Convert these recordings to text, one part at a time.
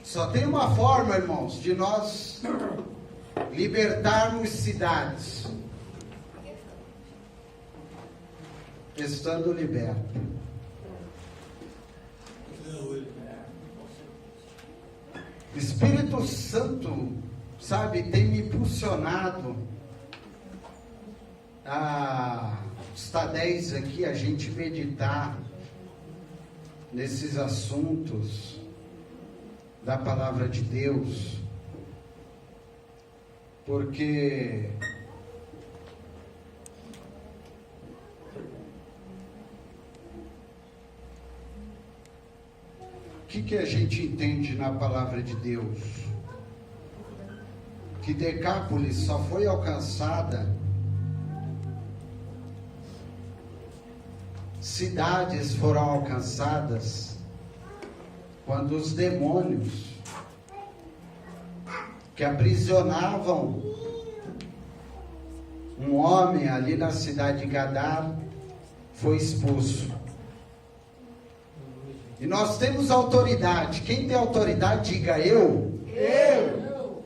Só tem uma forma, irmãos, de nós libertarmos cidades: estando liberto. Espírito Santo, sabe, tem me impulsionado a estar 10 aqui, a gente meditar nesses assuntos da palavra de Deus, porque o que a gente entende na palavra de Deus? Que Decápolis só foi alcançada, cidades foram alcançadas quando os demônios que aprisionavam um homem ali na cidade de Gadara foi expulso. E nós temos autoridade. Quem tem autoridade, diga eu. Eu.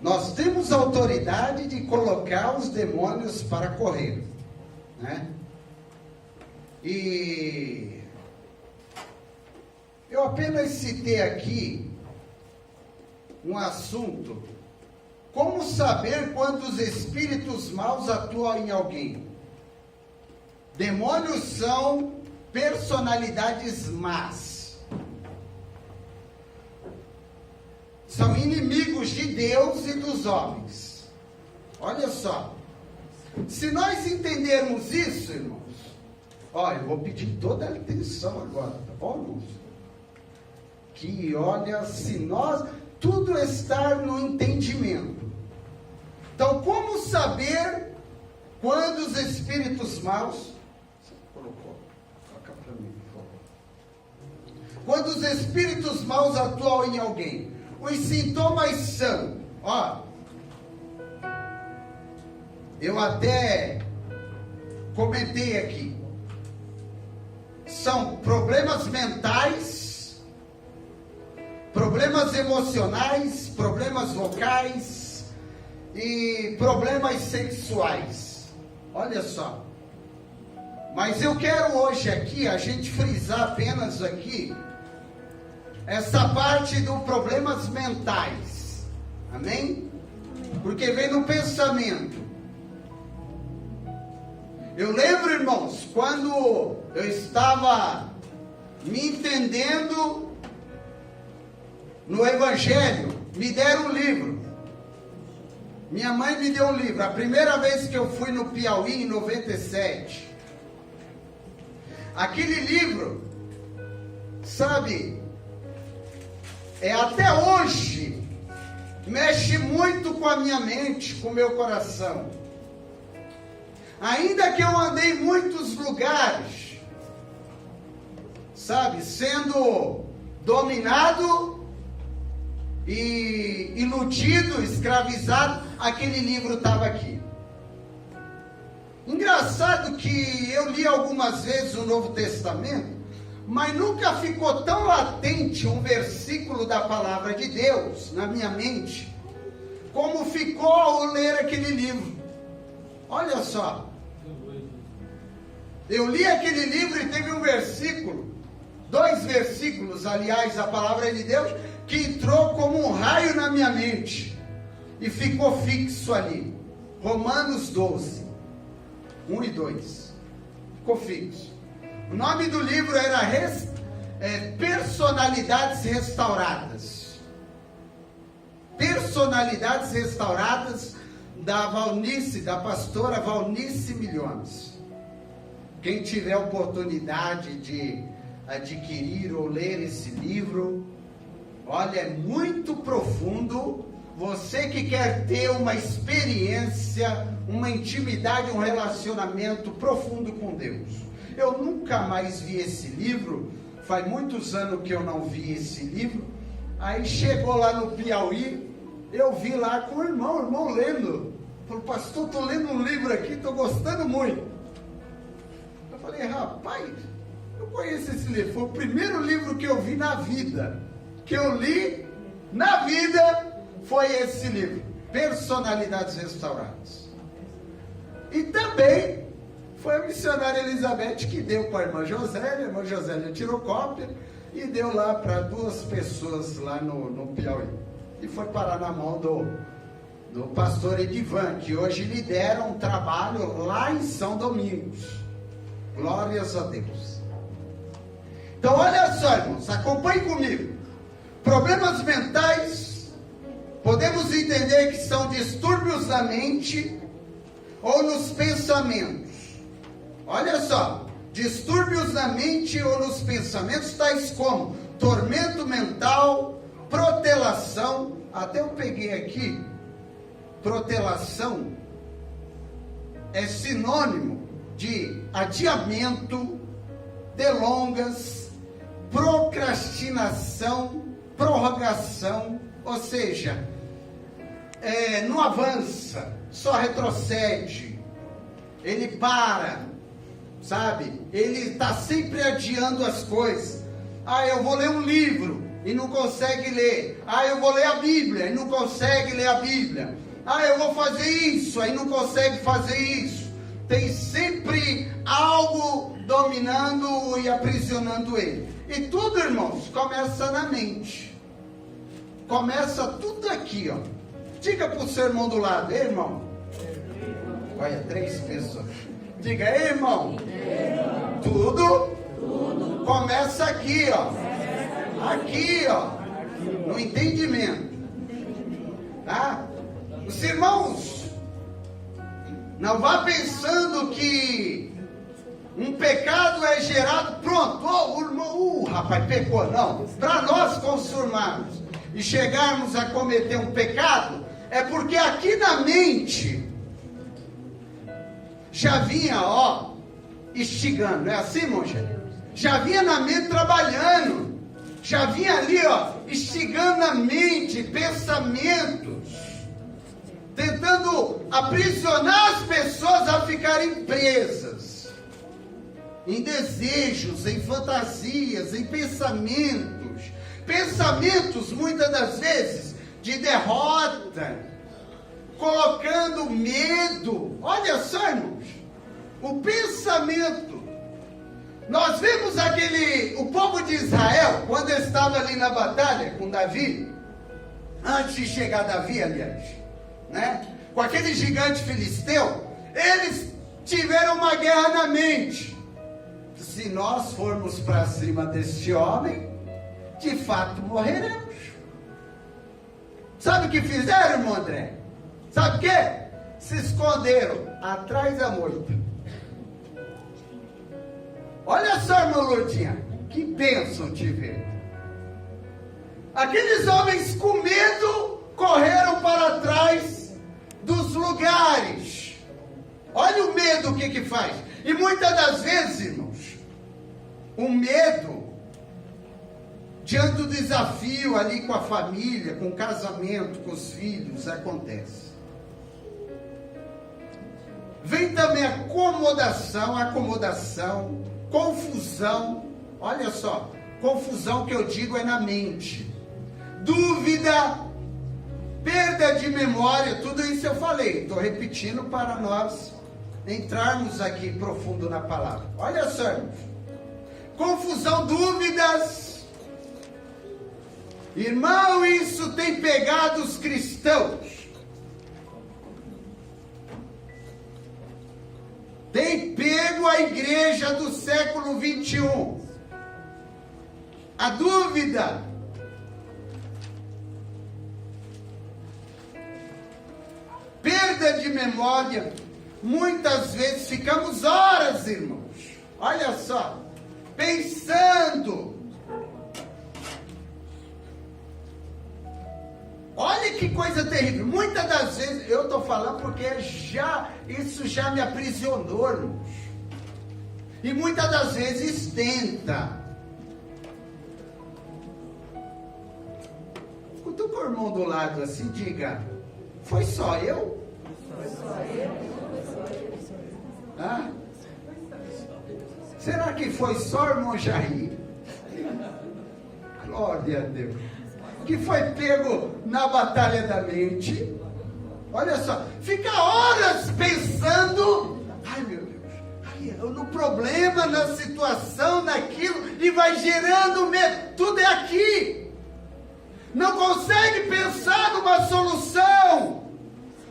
Nós temos autoridade de colocar os demônios para correr, né? E eu apenas citei aqui um assunto: como saber quando os espíritos maus atuam em alguém? Demônios são personalidades más, são inimigos de Deus e dos homens. Olha só, se nós entendermos isso, irmãos, olha, eu vou pedir toda a atenção agora, tá bom, irmãos? Que olha, se nós, tudo estar no entendimento. Então, como saber quando os espíritos maus, você colocou, toca para mim, por favor. Quando os espíritos maus atuam em alguém? Os sintomas são, ó, eu até comentei aqui, são problemas mentais, problemas emocionais, problemas vocais e problemas sexuais. Olha só. Mas eu quero hoje aqui, a gente frisar apenas aqui, essa parte dos problemas mentais. Amém? Porque vem no pensamento. Eu lembro, irmãos, quando eu estava me entendendo no Evangelho, me deram um livro. Minha mãe me deu um livro. A primeira vez que eu fui no Piauí, em 97. Aquele livro, sabe, até hoje, mexe muito com a minha mente, com o meu coração. Ainda que eu andei em muitos lugares, sabe, sendo dominado e iludido, escravizado, aquele livro estava aqui. Engraçado que eu li algumas vezes o Novo Testamento, mas nunca ficou tão latente um versículo da palavra de Deus na minha mente, como ficou ao ler aquele livro. Olha só, eu li aquele livro e teve um versículo, 2 versículos, aliás, a palavra de Deus, que entrou como um raio na minha mente e ficou fixo ali. Romanos 12, 1 e 2, ficou fixo. O nome do livro era Personalidades Restauradas. Personalidades Restauradas, da pastora Valnice Milhomes. Quem tiver oportunidade de adquirir ou ler esse livro, olha, é muito profundo. Você que quer ter uma experiência, uma intimidade, um relacionamento profundo com Deus. Eu nunca mais vi esse livro, faz muitos anos que eu não vi esse livro. Aí chegou lá no Piauí, eu vi lá com o irmão lendo. Falou: pastor, estou lendo um livro aqui, estou gostando muito. Eu falei: rapaz, eu conheço esse livro, foi o primeiro livro que eu vi na vida. que eu li na vida foi esse livro, Personalidades Restauradas. E também foi a missionária Elizabeth que deu para a irmã Josélia tirou cópia e deu lá para 2 pessoas lá no Piauí. E foi parar na mão do pastor Edivan, que hoje lidera um trabalho lá em São Domingos. Glórias a Deus. Então olha só, irmãos, acompanhe comigo. Problemas mentais, podemos entender que são distúrbios na mente ou nos pensamentos. Olha só, distúrbios na mente ou nos pensamentos, tais como tormento mental, protelação. Até eu peguei aqui, protelação é sinônimo de adiamento, delongas, procrastinação, prorrogação, ou seja, não avança, só retrocede, ele para, sabe? Ele está sempre adiando as coisas. Eu vou ler um livro e não consegue ler. Eu vou ler a Bíblia e não consegue ler a Bíblia. Eu vou fazer isso, aí não consegue fazer isso. Tem sempre algo dominando e aprisionando ele. E tudo, irmãos, começa na mente. Começa tudo aqui, ó. Diga para o seu irmão do lado: ei, irmão. Olha, 3 pessoas. Diga: ei, irmão. Tudo começa aqui, ó. Aqui, ó. No entendimento. Tá? Os irmãos, não vá pensando que um pecado é gerado, pronto, o irmão, rapaz, pecou. Não, para nós consumarmos e chegarmos a cometer um pecado, é porque aqui na mente já vinha, instigando, é assim, monge? Já vinha na mente trabalhando, já vinha ali, instigando a mente, pensamentos, tentando aprisionar as pessoas a ficarem presas em desejos, em fantasias, em pensamentos muitas das vezes de derrota, colocando medo. Olha só, irmãos, o pensamento. Nós vemos o povo de Israel, quando estava ali na batalha com Davi, antes de chegar Davi, aliás, né? Com aquele gigante filisteu, eles tiveram uma guerra na mente. Se nós formos para cima deste homem, de fato morreremos. Sabe o que fizeram, irmão André? Sabe o que? Se esconderam atrás da moita. Olha só, irmão Lourdinha, que bênção te ver. Aqueles homens com medo correram para trás dos lugares. Olha o medo, o que faz. E muitas das vezes, irmãos, o medo, diante do desafio ali com a família, com o casamento, com os filhos, acontece. Vem também acomodação, confusão. Olha só, confusão que eu digo é na mente. Dúvida, perda de memória, tudo isso eu falei. Estou repetindo para nós entrarmos aqui profundo na palavra. Olha só, irmãos. Confusão, dúvidas. Irmão, isso tem pegado os cristãos. Tem pego a igreja do século 21. A dúvida. Perda de memória. Muitas vezes ficamos horas, irmãos. Olha só. Pensando. Olha que coisa terrível. Muitas das vezes, eu estou falando porque isso já me aprisionou, irmãos. E muitas das vezes tenta. Cutuca o irmão do lado assim, diga: foi só eu? Foi só eu? Será que foi só o irmão Jair? Glória a Deus. Que foi pego na batalha da mente. Olha só, fica horas pensando, ai meu Deus, no problema, na situação, naquilo, e vai gerando medo. Tudo é aqui. Não consegue pensar numa solução.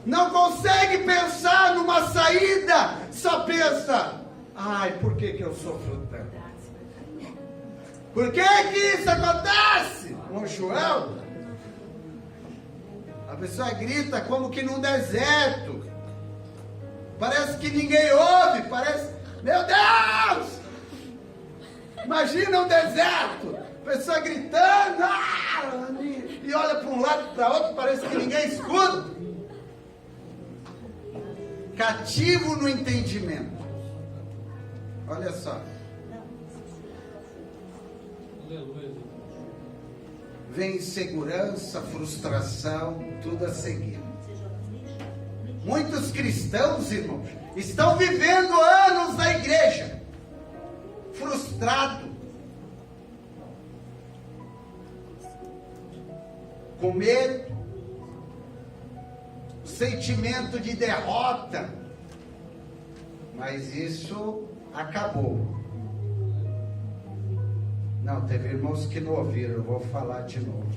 Não consegue pensar numa saída. Só pensa, ai, por que eu sofro tanto? Por que isso acontece? Com Joel, a pessoa grita como que num deserto. Parece que ninguém ouve. Parece, meu Deus! Imagina um deserto. A pessoa gritando. E olha para um lado e para outro. Parece que ninguém escuta. Cativo no entendimento. Olha só. Vem insegurança, frustração, tudo a seguir. Muitos cristãos, irmãos, estão vivendo anos na igreja, frustrado, com medo, sentimento de derrota, mas isso acabou. Não, teve irmãos que não ouviram, eu vou falar de novo.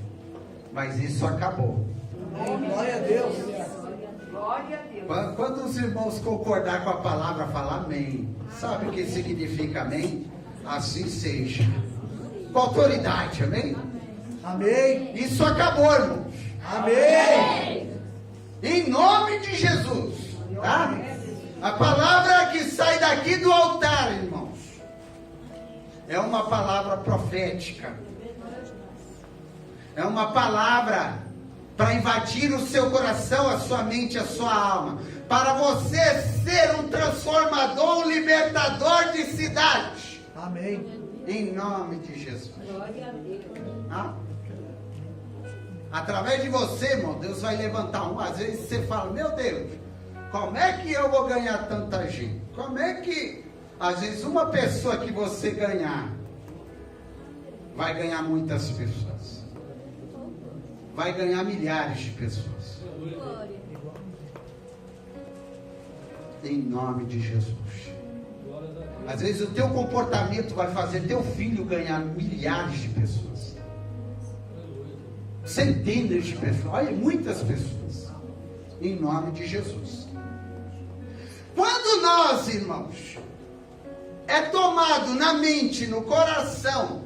Mas isso acabou. Glória a Deus. Glória a Deus. Quando os irmãos concordar com a palavra, falar amém. Sabe o que significa amém? Assim seja. Com autoridade, amém? Amém. Isso acabou, irmãos. Amém. Em nome de Jesus. Tá? A palavra que sai daqui do altar, irmãos, é uma palavra profética. É uma palavra para invadir o seu coração, a sua mente, a sua alma. Para você ser um transformador, um libertador de cidade. Amém. Em nome de Jesus. Glória a Deus. Ah? Através de você, irmão, Deus vai levantar um. Às vezes você fala, meu Deus, como é que eu vou ganhar tanta gente? Como é que... Às vezes uma pessoa que você ganhar, vai ganhar muitas pessoas. Vai ganhar milhares de pessoas. Em nome de Jesus. Às vezes o teu comportamento vai fazer teu filho ganhar milhares de pessoas. Centenas de pessoas. Olha, muitas pessoas. Em nome de Jesus. Quando nós, irmãos, é tomado na mente, no coração,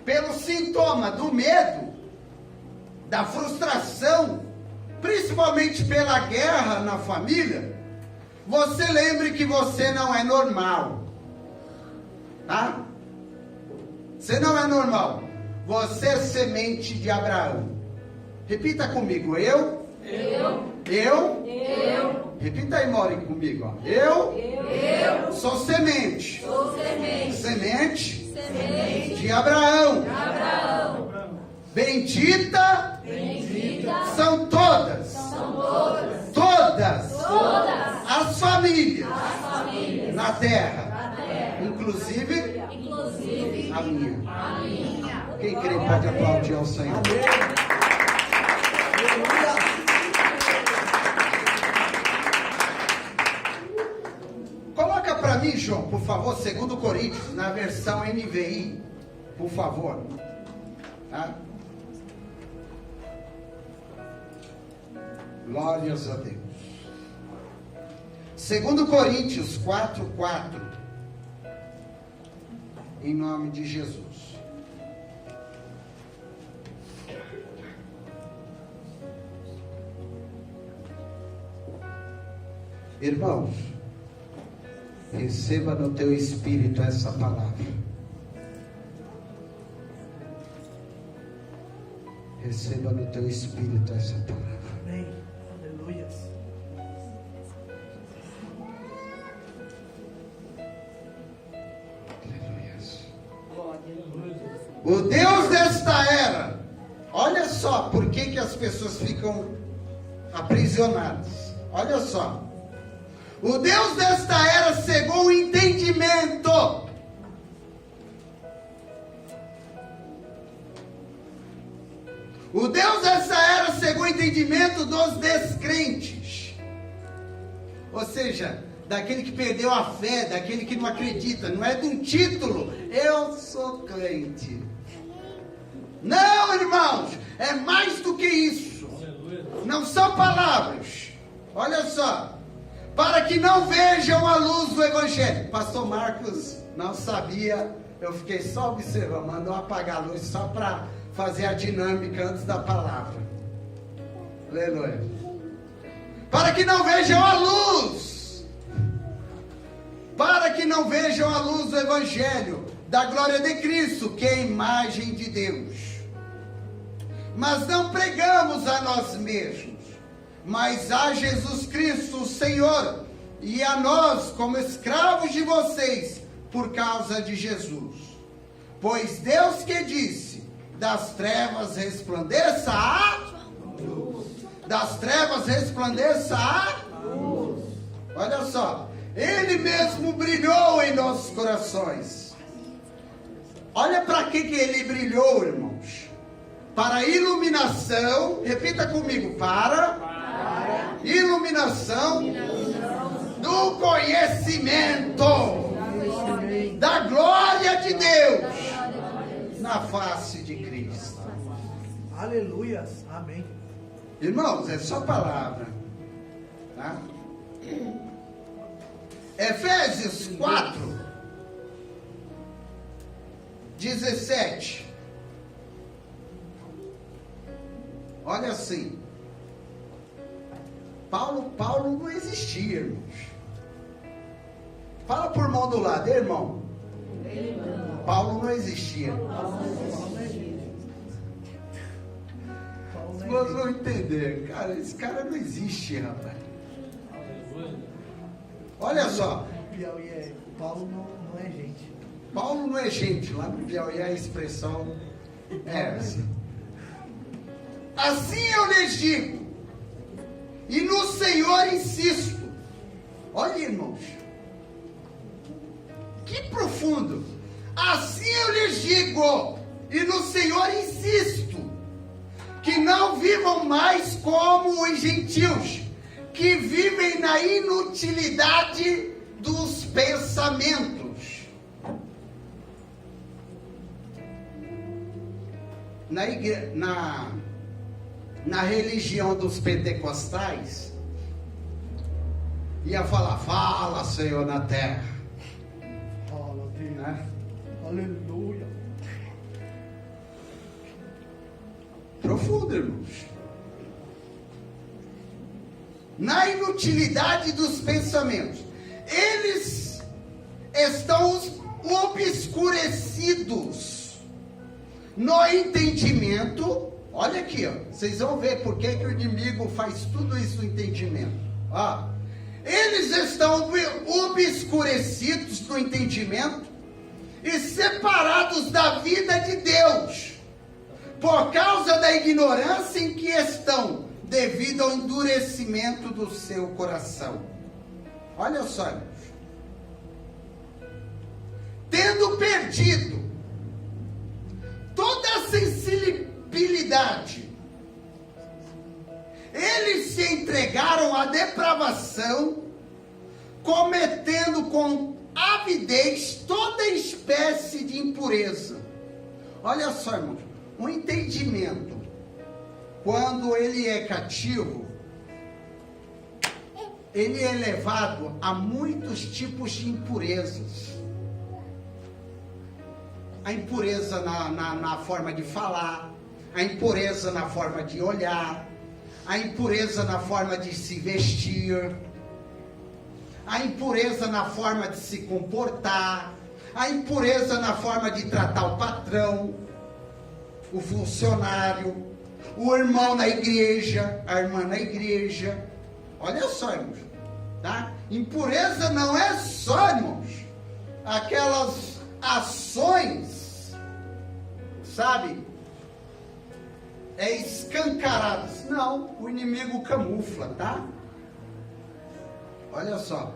pelo sintoma do medo, da frustração, principalmente pela guerra na família, você lembre que você não é normal. Tá? Você não é normal. Você é semente de Abraão. Repita comigo. Eu. Repita aí, Mori, comigo. Ó. Eu sou semente. Semente de Abraão. Bendita são todas as famílias na terra, inclusive a minha. Quem crê pode aplaudir ao Senhor. Coloca para mim, João, por favor, 2 Coríntios, na versão NVI, por favor. Tá? Glórias a Deus. 2 Coríntios 4:4. Em nome de Jesus. Irmãos, receba no teu espírito essa palavra. Receba no teu espírito essa palavra. Amém. Aleluia. O Deus desta era, olha só por que as pessoas ficam aprisionadas. Olha só. O Deus desta era cegou o entendimento O Deus dessa era segundo o entendimento dos descrentes. Ou seja, daquele que perdeu a fé, daquele que não acredita. Não é de um título, eu sou crente. Não, irmãos, é mais do que isso. Não são palavras. Olha só. Para que não vejam a luz do Evangelho. Pastor Marcos não sabia. Eu fiquei só observando. Mandou apagar a luz só para fazer a dinâmica antes da palavra. Aleluia. Para que não vejam a luz. Para que não vejam a luz do Evangelho da glória de Cristo, que é a imagem de Deus. Mas não pregamos a nós mesmos, mas a Jesus Cristo, o Senhor, e a nós como escravos de vocês, por causa de Jesus. Pois Deus que disse, das trevas resplandeça a luz. Das trevas resplandeça a luz. Olha só, Ele mesmo brilhou em nossos corações. Olha para que Ele brilhou, irmãos. Para a iluminação, repita comigo, para iluminação do conhecimento da glória de Deus na face de Cristo. Aleluia. Amém. Irmãos, é só palavra, tá? Efésios 4, 17. Olha assim, Paulo não existia, irmãos. Fala por mão do lado, irmão. Paulo não existia. Vocês vão entender, cara, esse cara não existe, rapaz. Olha só. Piauí Paulo não é gente. Paulo não é gente, lá no Piauí a expressão é assim. Assim eu lhes digo, e no Senhor insisto. Olha, irmãos, que profundo. Assim eu lhes digo, e no Senhor insisto, que não vivam mais como os gentios, que vivem na inutilidade dos pensamentos. Na religião dos pentecostais, ia falar, fala, Senhor, na terra. Fala, Deus. Né? Aleluia. Profundo, irmãos. Na inutilidade dos pensamentos. Eles estão obscurecidos no entendimento. Olha aqui, ó. Vocês vão ver por que o inimigo faz tudo isso no entendimento. Ó. Eles estão obscurecidos no entendimento e separados da vida de Deus, por causa da ignorância em que estão, devido ao endurecimento do seu coração. Olha só, irmãos. Tendo perdido toda a sensibilidade, eles se entregaram à depravação, cometendo com avidez toda espécie de impureza. Olha só, irmãos, o entendimento, quando ele é cativo, ele é levado a muitos tipos de impurezas. A impureza na forma de falar, a impureza na forma de olhar, a impureza na forma de se vestir, a impureza na forma de se comportar, a impureza na forma de tratar o patrão, o funcionário, o irmão na igreja, a irmã na igreja. Olha só, irmãos, tá? Impureza não é só, irmãos, aquelas ações, sabe, escancaradas. Não, o inimigo camufla, tá? Olha só.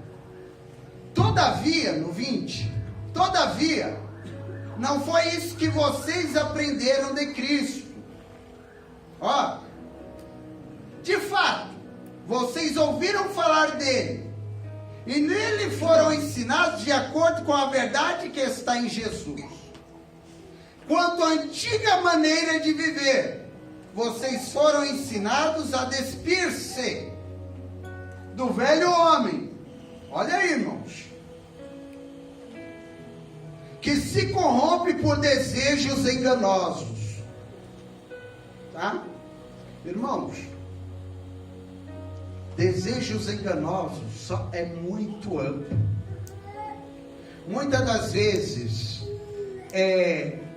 Todavia, no 20, todavia, não foi isso que vocês aprenderam de Cristo, ouviram falar dele, e nele foram ensinados de acordo com a verdade que está em Jesus. Quanto à antiga maneira de viver, vocês foram ensinados a despir-se do velho homem. Olha aí, irmãos. Que se corrompe por desejos enganosos. Tá? Irmãos, desejos enganosos é muito amplo. Muitas das vezes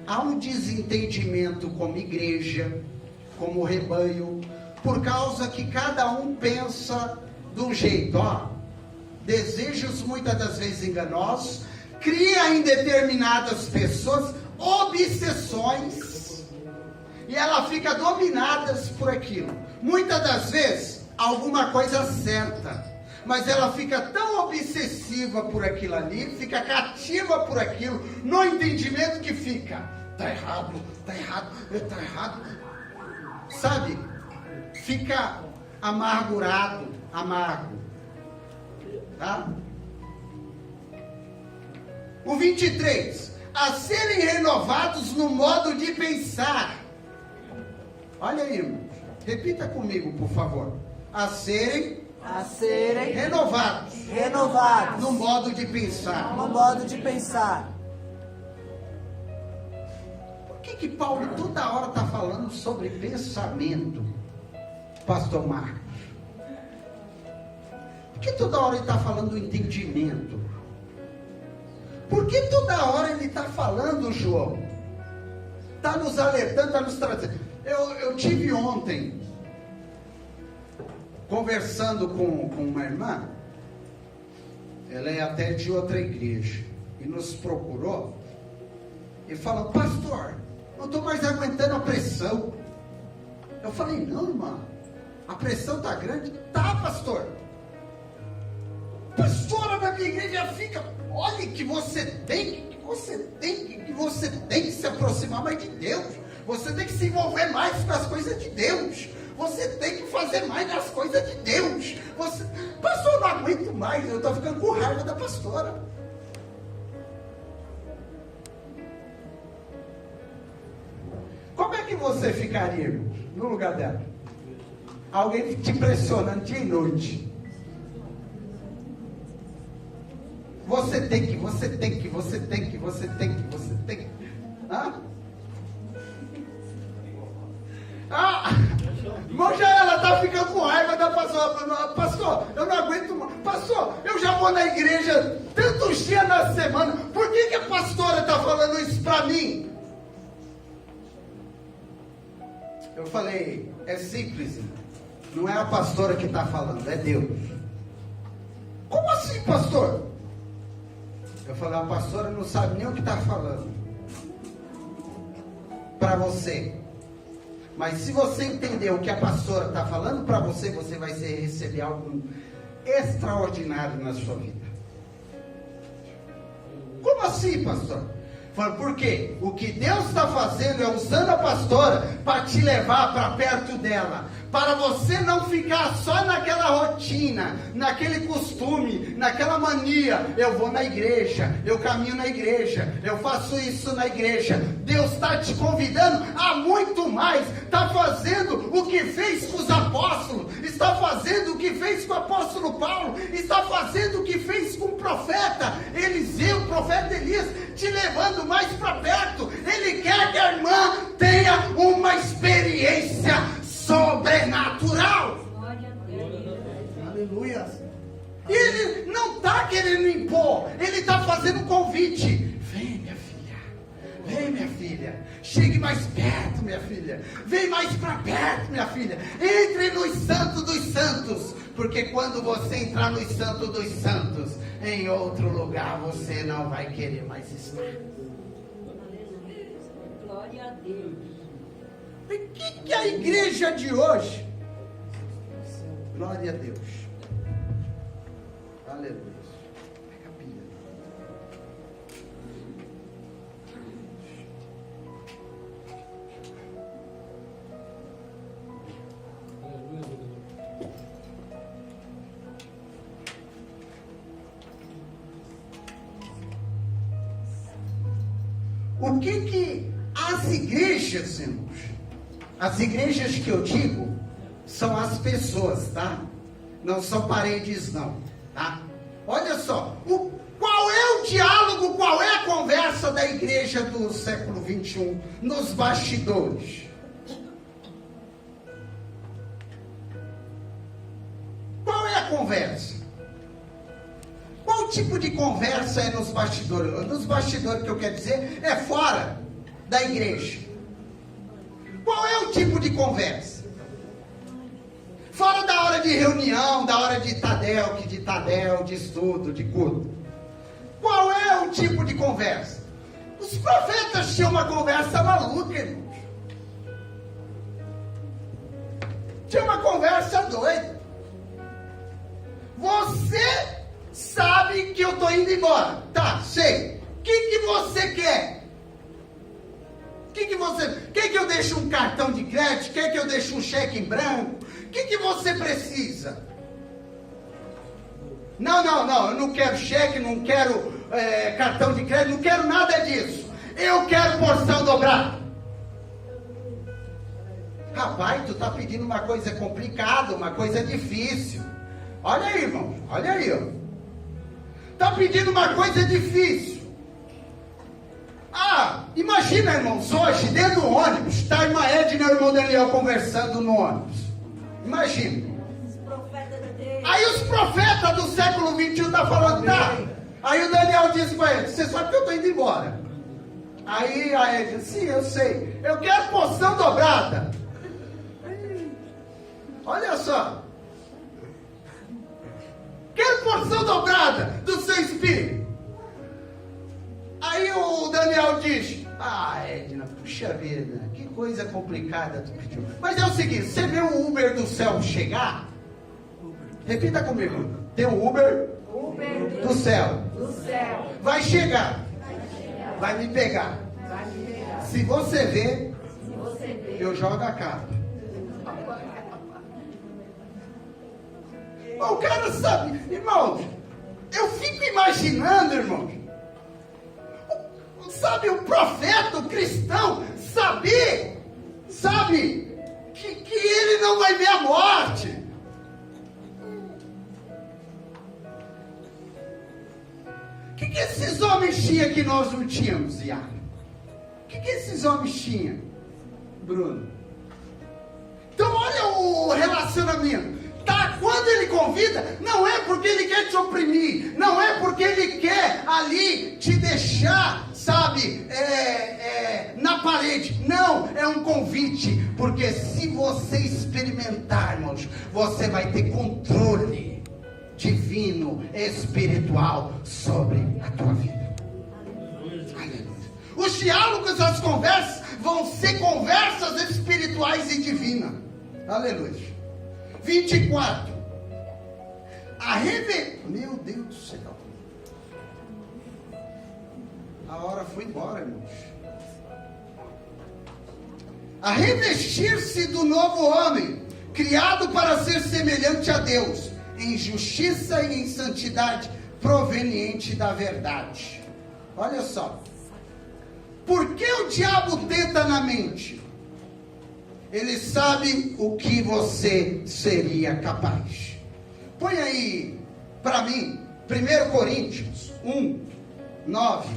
há um desentendimento como igreja, como rebanho, por causa que cada um pensa de um jeito. Desejos muitas das vezes enganosos, cria em determinadas pessoas obsessões, e ela fica dominada por aquilo. Muitas das vezes alguma coisa certa, mas ela fica tão obsessiva por aquilo ali, fica cativa por aquilo, no entendimento que fica, está errado, sabe, fica amargo, tá? O 23, a serem renovados no modo de pensar. Olha aí, irmãos, repita comigo, por favor. A serem renovados no modo de pensar. Por que Paulo toda hora está falando sobre pensamento, pastor Marcos? Por que toda hora ele está falando do entendimento? Por que toda hora ele está falando, João? Está nos alertando, está nos trazendo. Eu tive ontem conversando com uma irmã, ela é até de outra igreja, e nos procurou e falou: pastor, não estou mais aguentando a pressão. Eu falei: não, irmã, a pressão está grande. Tá, pastor. Pastora da minha igreja fica, olha que você tem que se aproximar mais de Deus, você tem que se envolver mais com as coisas de Deus, você tem que fazer mais das coisas de Deus. Pastor, eu não aguento mais, eu estou ficando com raiva da pastora. Como é que você ficaria, irmãos, no lugar dela? Alguém te pressionando dia e noite. Você tem que. Irmão, já ela está ficando com raiva da pastora. Pastor, eu não aguento mais. Pastor, eu já vou na igreja tantos dias na semana. Por que a pastora está falando isso para mim? Eu falei: é simples, não é a pastora que está falando, é Deus. Como assim, pastor? Eu falei: a pastora não sabe nem o que está falando para você. Mas se você entender o que a pastora está falando para você, você vai receber algo extraordinário na sua vida. Como assim, pastor? Porque o que Deus está fazendo é usando a pastora para te levar para perto dela, para você não ficar só naquela rotina, naquele costume, naquela mania. Eu vou na igreja, eu caminho na igreja, eu faço isso na igreja. Deus está te convidando a muito mais. Está fazendo o que fez com os apóstolos, está fazendo o que fez com o apóstolo Paulo, está fazendo o que fez com o profeta Eliseu, o profeta Elias, te levando mais para perto. Ele quer que a irmã tenha uma experiência sobrenatural. Aleluia. E ele não está querendo impor, ele está fazendo um convite. Vem, minha filha, chegue mais perto, minha filha, vem mais para perto, minha filha, entre nos santos dos santos, porque quando você entrar nos santos dos santos, em outro lugar você não vai querer mais estar. Glória a Deus. O que é a igreja de hoje? Glória a Deus. Aleluia. Pega a pilha. por que as igrejas, irmãos, as igrejas que eu digo, são as pessoas, tá? Não são paredes não, tá? Olha só, qual é o diálogo, qual é a conversa da igreja do século 21 nos bastidores? Qual é a conversa? Qual tipo de conversa é nos bastidores? Nos bastidores que eu quero dizer é fora da igreja. Qual é o tipo de conversa? Fora da hora de reunião, da hora de Tadel, de estudo, de culto. Qual é o tipo de conversa? Os profetas tinham uma conversa maluca, irmãos. Tinha uma conversa doida. Você sabe que eu estou indo embora. Tá, sei. O que você quer? Quer que eu deixe um cartão de crédito? Quer que eu deixe um cheque em branco? O que você precisa? Não, eu não quero cheque, não quero cartão de crédito, não quero nada disso. Eu quero porção dobrada. Rapaz, tu está pedindo uma coisa complicada, uma coisa difícil. Olha aí, irmão, olha aí, ó. Está pedindo uma coisa difícil. Imagina, irmãos, hoje, dentro do ônibus, está a irmã Edna e o irmão Daniel conversando no ônibus. Imagina. Aí os profetas do século 21 estão falando, tá? Aí o Daniel disse para ele, você sabe que eu estou indo embora. Aí a Edna, sim, eu sei. Eu quero porção dobrada. Olha só. Quero porção dobrada do seu espírito. Aí o Daniel diz, Edna, puxa vida, que coisa complicada tu pediu. Mas é o seguinte, você vê o Uber do céu chegar? Repita comigo, tem o Uber do céu. Vai chegar. Vai me pegar. Se você ver, eu jogo a capa. O cara sabe, irmãos, eu fico imaginando, irmãos, sabe, o profeta, o cristão, sabe, que ele não vai ver a morte. O que esses homens tinham que nós não tínhamos, Iago? O que esses homens tinham, Bruno? Então olha o relacionamento. Tá, quando ele convida, não é porque ele quer te oprimir, não é porque ele quer ali te deixar, sabe, na parede. Não, é um convite, porque se você experimentar, irmãos, você vai ter controle divino, espiritual sobre a tua vida. Os diálogos, as conversas vão ser conversas espirituais e divinas. Aleluia. 24. Meu Deus do céu. A hora foi embora, irmãos. A revestir-se do novo homem, criado para ser semelhante a Deus, em justiça e em santidade, proveniente da verdade. Olha só. Por que o diabo tenta na mente? Ele sabe o que você seria capaz. Põe aí para mim 1 Coríntios 1:9.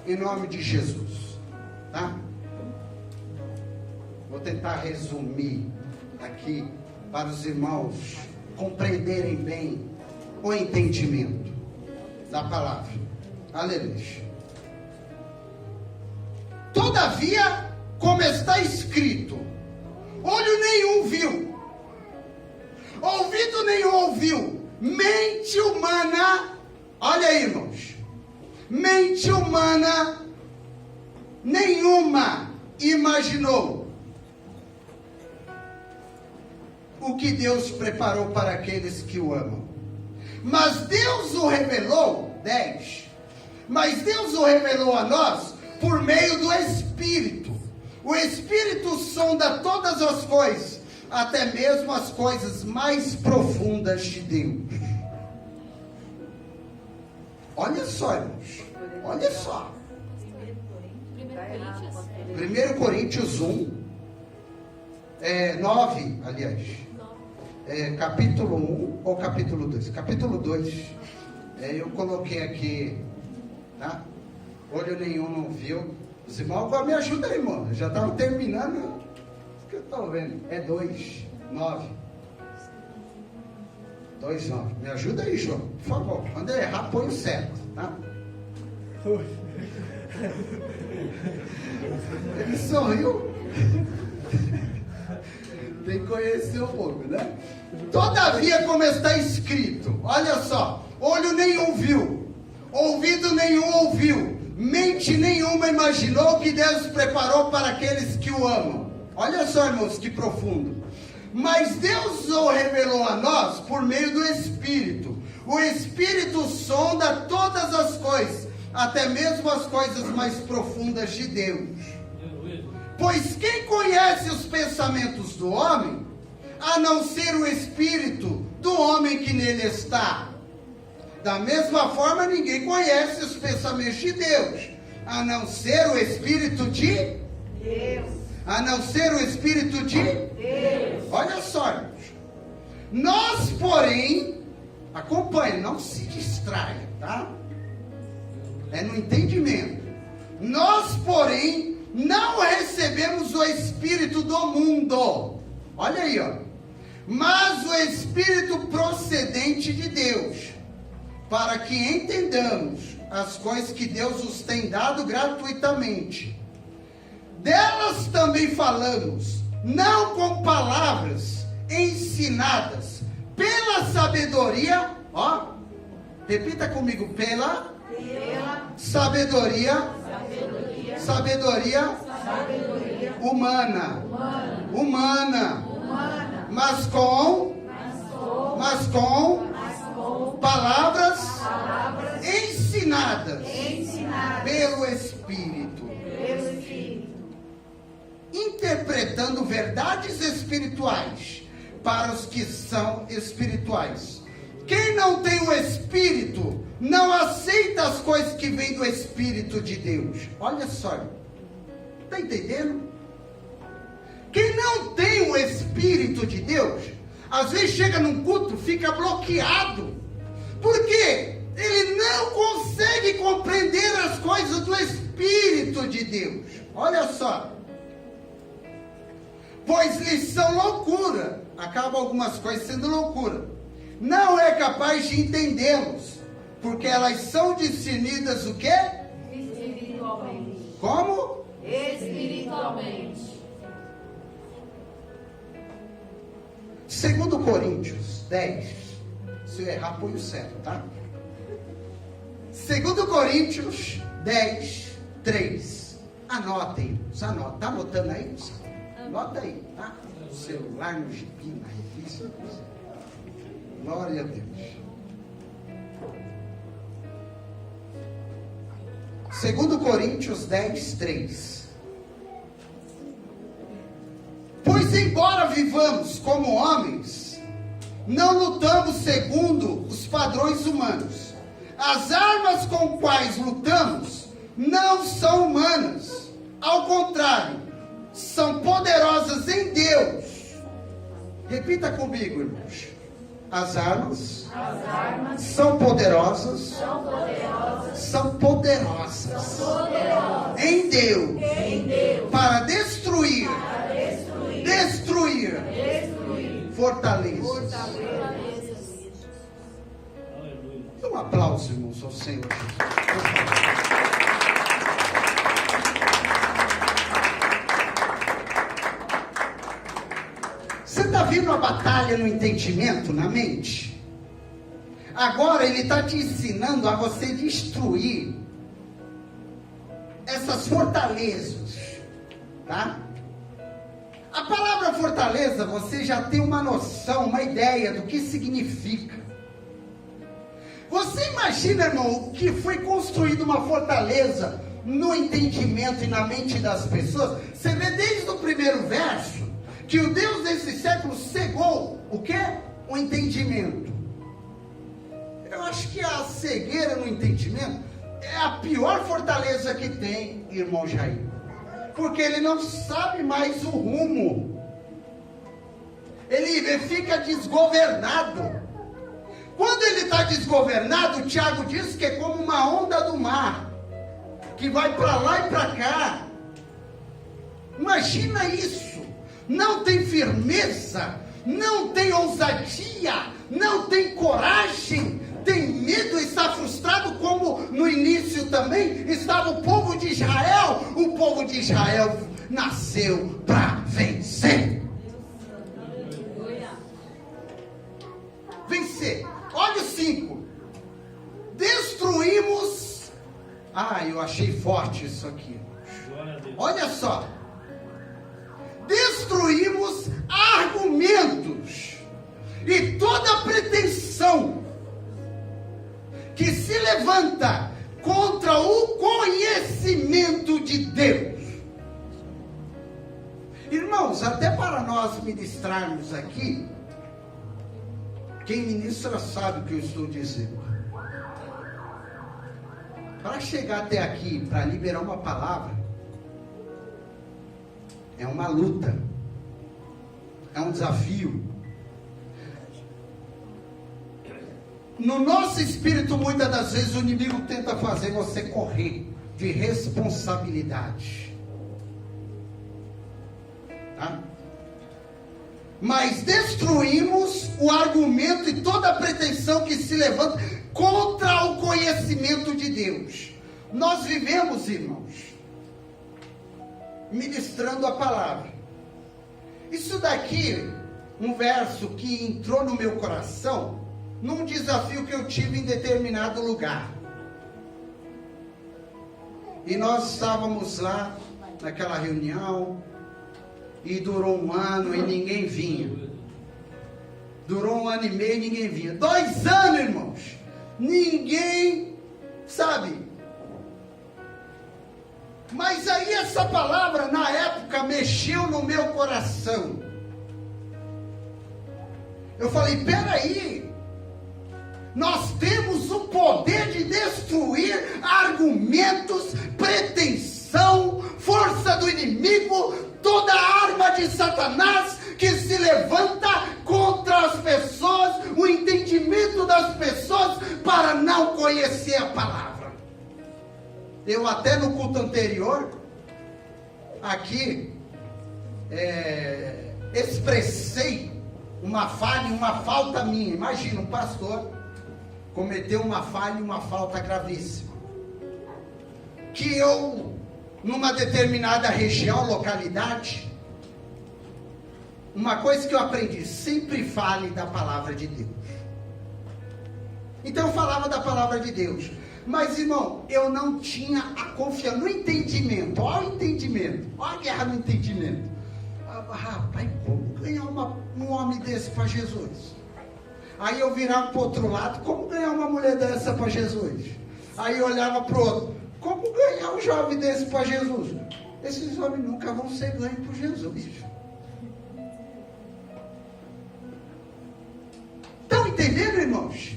Em nome de Jesus, tá? Vou tentar resumir aqui para os irmãos compreenderem bem o entendimento da palavra. Aleluia. Todavia, como está escrito, olho nenhum viu, ouvido nenhum ouviu, mente humana, olha aí, irmãos, mente humana nenhuma imaginou o que Deus preparou para aqueles que o amam. Mas Deus o revelou, 10, mas Deus o revelou a nós por meio do Espírito. O Espírito sonda todas as coisas, até mesmo as coisas mais profundas de Deus. Olha só, irmãos. Olha só. 1 Coríntios 1, 9, aliás. Capítulo 1 ou capítulo 2? Capítulo 2. Eu coloquei aqui, tá? Olho nenhum não viu. Os irmãos agora me ajudam aí, irmão. Já estava terminando. O que eu estou vendo? 2, 9. 2, 9. Me ajuda aí, João. Por favor. Quando eu errar, põe o certo, tá? Ele sorriu. Tem que conhecer um pouco, né? Todavia, como está escrito, olha só: olho nenhum viu, ouvido nenhum ouviu, mente nenhuma imaginou que Deus preparou para aqueles que o amam. Olha só, irmãos, que profundo. Mas Deus o revelou a nós por meio do Espírito. O Espírito sonda todas as coisas, até mesmo as coisas mais profundas de Deus. Pois quem conhece os pensamentos do homem, a não ser o espírito do homem que nele está? Da mesma forma, ninguém conhece os pensamentos de Deus, a não ser o espírito de Deus. A não ser o espírito de Deus. Olha só, irmãos. Nós, porém, acompanhe, não se distraia, tá? É no entendimento. Nós, porém, não recebemos o espírito do mundo. Olha aí, ó. Mas o espírito procedente de Deus, para que entendamos as coisas que Deus nos tem dado gratuitamente. Delas também falamos, não com palavras ensinadas pela sabedoria, ó, repita comigo, pela sabedoria humana, mas com palavras ensinadas pelo Espírito, interpretando verdades espirituais para os que são espirituais. Quem não tem o Espírito não aceita as coisas que vêm do Espírito de Deus. Olha só, está entendendo? Quem não tem o Espírito de Deus, às vezes chega num culto, fica bloqueado. Por quê? Ele não consegue compreender as coisas do Espírito de Deus. Olha só. Pois lhes são loucura. Acabam algumas coisas sendo loucura. Não é capaz de entendê-los, porque elas são discernidas o quê? Espiritualmente. Como? Espiritualmente. 2 Coríntios 10. Se eu errar, põe o certo, tá? 2 Coríntios 10, 3. Anotem, anota. Tá anotando aí? Anota aí, tá? No celular, no gibi, na revista. Glória a Deus. 2 Coríntios 10, 3. Pois embora vivamos como homens, não lutamos segundo os padrões humanos. As armas com quais lutamos não são humanas. Ao contrário, são poderosas em Deus. Repita comigo, irmãos. As armas são poderosas, são poderosas em Deus, para destruir fortalezas. Um aplauso, irmãos, ao Senhor Jesus. Por favor. Você está vendo a batalha no entendimento, na mente? Agora ele está te ensinando a você destruir essas fortalezas, tá? A palavra fortaleza, você já tem uma noção, uma ideia do que significa. Você imagina, irmão, o que foi construído uma fortaleza no entendimento e na mente das pessoas? Você vê desde o primeiro verso que o Deus desse século cegou o quê? O entendimento. Eu acho que a cegueira no entendimento é a pior fortaleza que tem, irmão Jair. Porque ele não sabe mais o rumo. Ele fica desgovernado. Quando ele está desgovernado, o Tiago diz que é como uma onda do mar, que vai para lá e para cá. Imagina isso. Não tem firmeza, não tem ousadia, não tem coragem, tem medo, está frustrado, como no início também estava o povo de Israel. O povo de Israel nasceu para vencer. Vencer. Olha o 5. Destruímos. Eu achei forte isso aqui. Olha só. Destruímos argumentos e toda pretensão que se levanta contra o conhecimento de Deus. Irmãos, até para nós ministrarmos aqui, quem ministra sabe o que eu estou dizendo. Para chegar até aqui, para liberar uma palavra, é uma luta, é um desafio. No nosso espírito, muitas das vezes, o inimigo tenta fazer você correr de responsabilidade. Tá? Mas destruímos o argumento e toda a pretensão que se levanta contra o conhecimento de Deus. Nós vivemos, irmãos, ministrando a palavra. Isso daqui, um verso que entrou no meu coração, num desafio que eu tive em determinado lugar. E nós estávamos lá, naquela reunião, e durou 1 ano e ninguém vinha. Durou 1 ano e meio e ninguém vinha. 2 anos, irmãos, ninguém, sabe? Mas aí essa palavra, na época, mexeu no meu coração. Eu falei, peraí, nós temos o poder de destruir argumentos, pretensão, força do inimigo, toda arma de Satanás que se levanta contra as pessoas, o entendimento das pessoas para não conhecer a palavra. Eu até no culto anterior, aqui, expressei uma falha, uma falta minha. Imagina, um pastor cometeu uma falha e uma falta gravíssima. Que eu, numa determinada região, localidade, uma coisa que eu aprendi, sempre fale da palavra de Deus. Então eu falava da palavra de Deus. Mas, irmão, eu não tinha a confiança no entendimento. Olha o entendimento, olha a guerra no entendimento. Rapaz, como ganhar um homem desse para Jesus? Aí eu virava para o outro lado, como ganhar uma mulher dessa para Jesus? Aí eu olhava para o outro, como ganhar um jovem desse para Jesus? Esses homens nunca vão ser ganhos por Jesus. Estão entendendo, irmãos?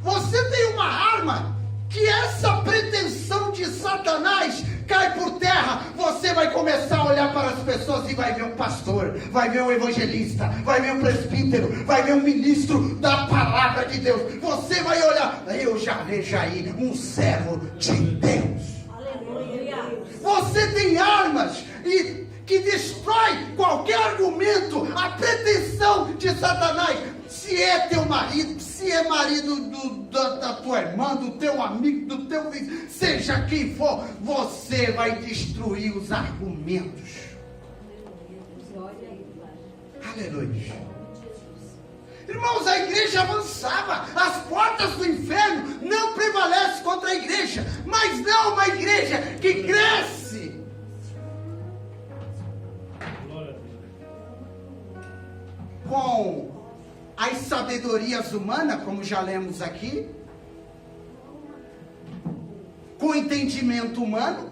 Você tem uma arma que essa pretensão de Satanás cai por terra. Você vai começar a olhar para as pessoas e vai ver um pastor, vai ver um evangelista, vai ver um presbítero, vai ver um ministro da palavra de Deus. Você vai olhar, eu já vejo aí um servo de Deus. Aleluia. Você tem armas que destrói qualquer argumento, a pretensão de Satanás. Se é teu marido, se é marido da tua irmã, do teu amigo, do teu filho, seja quem for, você vai destruir os argumentos. Aleluia. Irmãos, a igreja avançava, as portas do inferno não prevalecem contra a igreja, mas não uma igreja que cresce. Com as sabedorias humanas, como já lemos aqui, com o entendimento humano,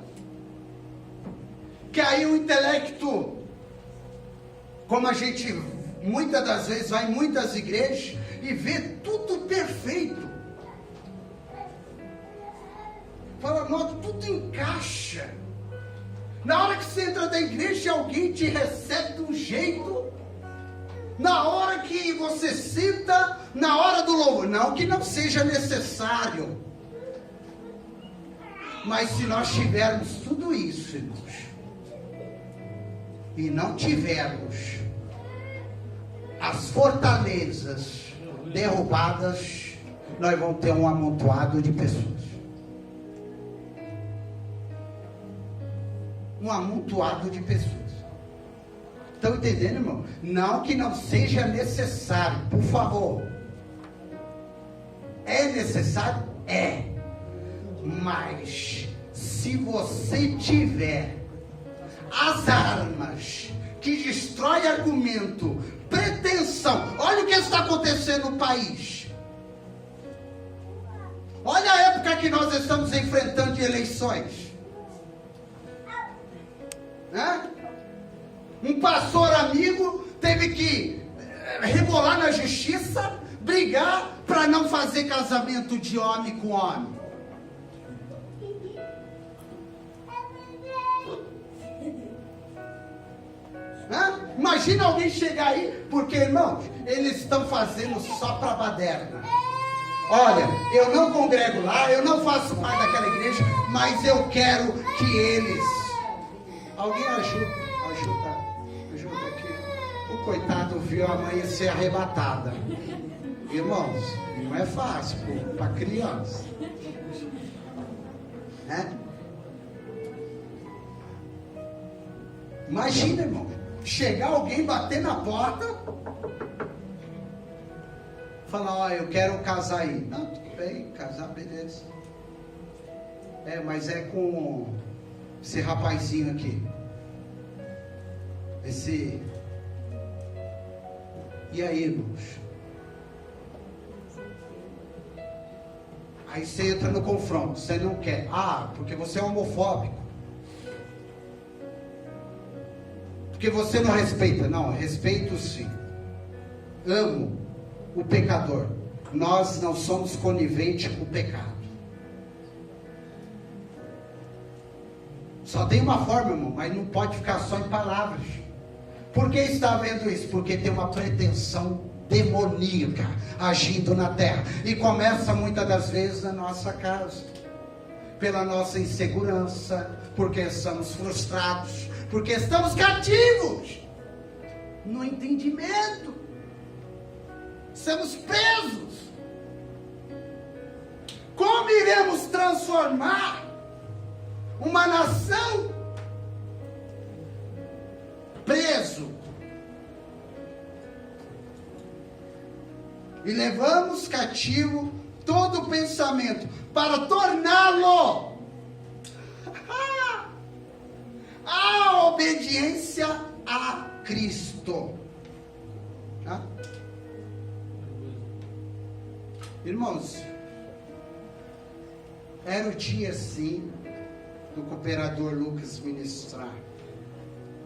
que aí o intelecto, como a gente muitas das vezes vai em muitas igrejas e vê tudo perfeito. Fala, nossa, tudo encaixa. Na hora que você entra da igreja, alguém te recebe de um jeito. Na hora que você cita, na hora do louvor. Não que não seja necessário. Mas se nós tivermos tudo isso, irmãos, e não tivermos as fortalezas derrubadas, nós vamos ter um amontoado de pessoas. Um amontoado de pessoas. Estão entendendo, irmão? Não que não seja necessário, por favor. É necessário? É. Mas se você tiver as armas que destrói argumento, pretensão, olha o que está acontecendo no país. Olha a época que nós estamos enfrentando de eleições. Né? Um pastor amigo teve que rebolar na justiça, brigar para não fazer casamento de homem com homem. Né? Imagina alguém chegar aí, porque irmãos, eles estão fazendo só para baderna. Olha, eu não congrego lá, eu não faço parte daquela igreja, mas eu quero que eles... Alguém ajuda aqui. O coitado viu a mãe ser arrebatada. Irmãos, não é fácil para criança. Né? Imagina, irmão, chegar alguém, bater na porta, falar, ó, eu quero casar aí. Não, tudo bem, casar, beleza. Mas é com esse rapazinho aqui. E aí, irmãos? Aí você entra no confronto, você não quer. Porque você é homofóbico. Porque você não respeita. Não, respeito sim. Amo o pecador. Nós não somos coniventes com o pecado. Só tem uma forma, irmão, mas não pode ficar só em palavras. Por que está vendo isso? Porque tem uma pretensão demoníaca agindo na terra. E começa muitas das vezes na nossa casa. Pela nossa insegurança, porque estamos frustrados, porque estamos cativos no entendimento. Estamos presos. Como iremos transformar uma nação preso? E levamos cativo todo pensamento para torná-lo a obediência a Cristo. Tá? Irmãos, era o dia assim do cooperador Lucas ministrar.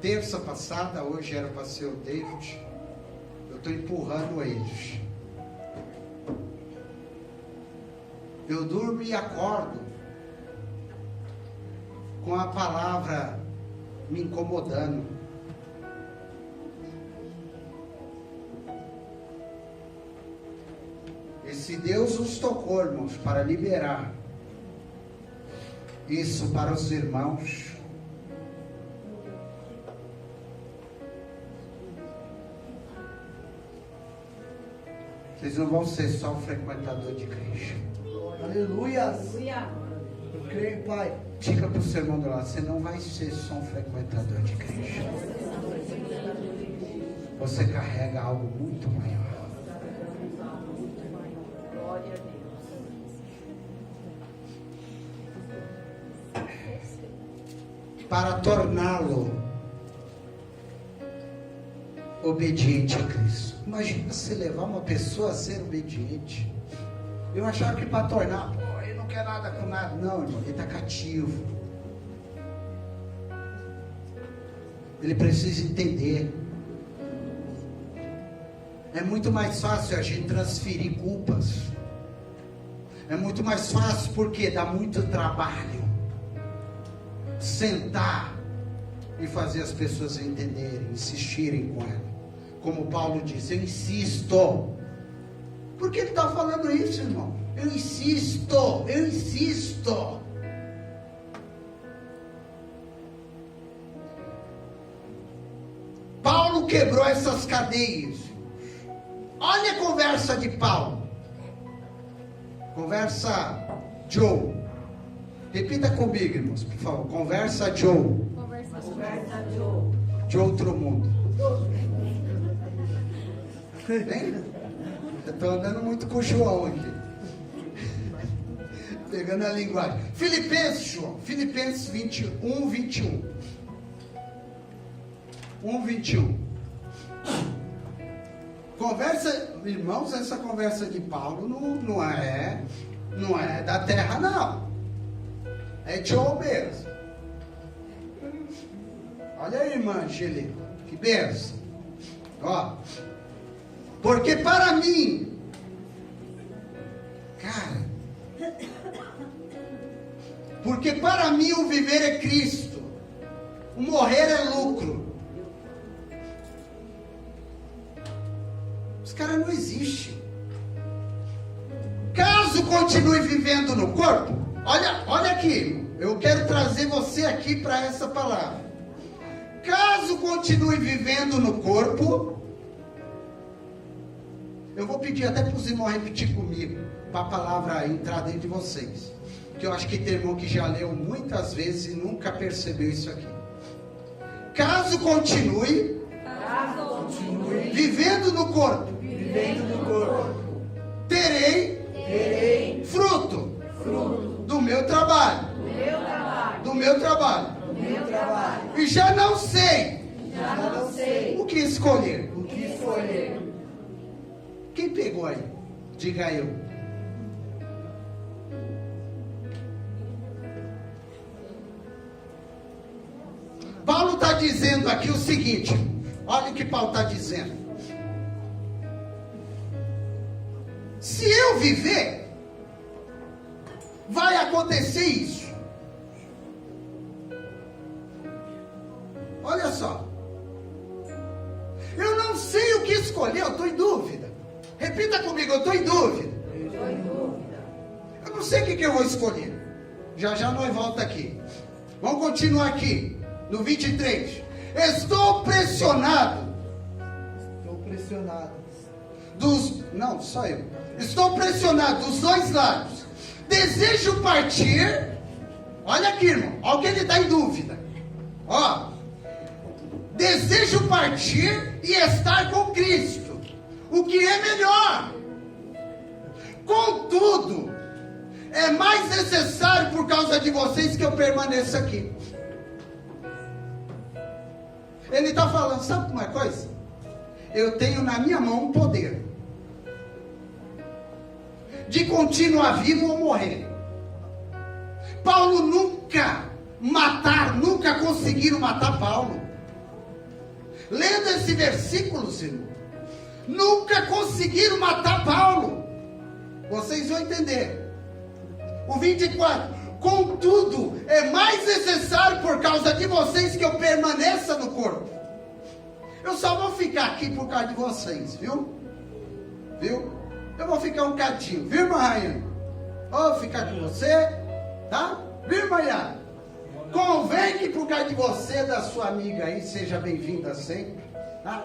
Terça passada, hoje era para ser o David. Eu estou empurrando eles. Eu durmo e acordo com a palavra me incomodando. E se Deus nos tocou, irmãos, para liberar isso para os irmãos, vocês não vão ser só um frequentador de igreja. Aleluia. Eu creio, Pai. Diga para o seu irmão do lado, você não vai ser só um frequentador de igreja. Você carrega algo muito maior. Glória a Deus. Para torná-lo obediente a Cristo. Imagina se levar uma pessoa a ser obediente. Eu achava que para tornar, ele não quer nada com nada. Não, irmão, ele está cativo. Ele precisa entender. É muito mais fácil a gente transferir culpas. É muito mais fácil porque dá muito trabalho sentar e fazer as pessoas entenderem, insistirem com ela. Como Paulo disse, eu insisto. Por que ele está falando isso, irmão? Eu insisto, eu insisto. Paulo quebrou essas cadeias. Olha a conversa de Paulo. Conversa Joe. Repita comigo, irmãos, por favor. Conversa Joe. Conversa Joe. De outro mundo. Bem? Eu estou andando muito com o João aqui. Pegando a linguagem. Filipenses, João. Filipenses 21, 21. 1:21. Conversa, irmãos, essa conversa de Paulo não é da terra, não. É Joe mesmo. Olha aí, irmã Angelina, que benção. Ó, porque para mim, cara, porque para mim o viver é Cristo, o morrer é lucro. Os caras não existem. Caso continue vivendo no corpo, olha aqui, eu quero trazer você aqui para essa palavra. Caso continue vivendo no corpo, eu vou pedir até para os irmãos repetir comigo, para a palavra entrar dentro de vocês, que eu acho que tem irmão que já leu muitas vezes e nunca percebeu isso aqui. Caso continue vivendo no corpo, terei fruto do meu trabalho, e já não sei o que escolher. Quem pegou aí? Diga eu. Paulo está dizendo aqui o seguinte, olha o que Paulo está dizendo. Se eu viver, vai acontecer isso. Olha só. Eu não sei o que escolher, eu estou em dúvida. Repita comigo, eu estou em dúvida. Eu não sei o que eu vou escolher. Já nós volta aqui. Vamos continuar aqui, no 23. Estou pressionado. Não, só eu. Estou pressionado dos dois lados. Desejo partir. Olha aqui, irmão. Olha o que ele está em dúvida. Ó. Desejo partir e estar com Cristo, o que é melhor. Contudo, é mais necessário por causa de vocês que eu permaneça aqui. Ele está falando, sabe uma coisa? Eu tenho na minha mão um poder de continuar vivo ou morrer. Paulo nunca conseguiram matar Paulo. Lendo esse versículo, Senhor, nunca conseguiram matar Paulo. Vocês vão entender. O 24. Contudo, é mais necessário por causa de vocês que eu permaneça no corpo. Eu só vou ficar aqui por causa de vocês, viu? Eu vou ficar um cadinho, viu, irmã Rainha? Vou ficar com você, tá? Viu, irmã Yara? Convém que por causa de você, da sua amiga aí, seja bem-vinda sempre, tá?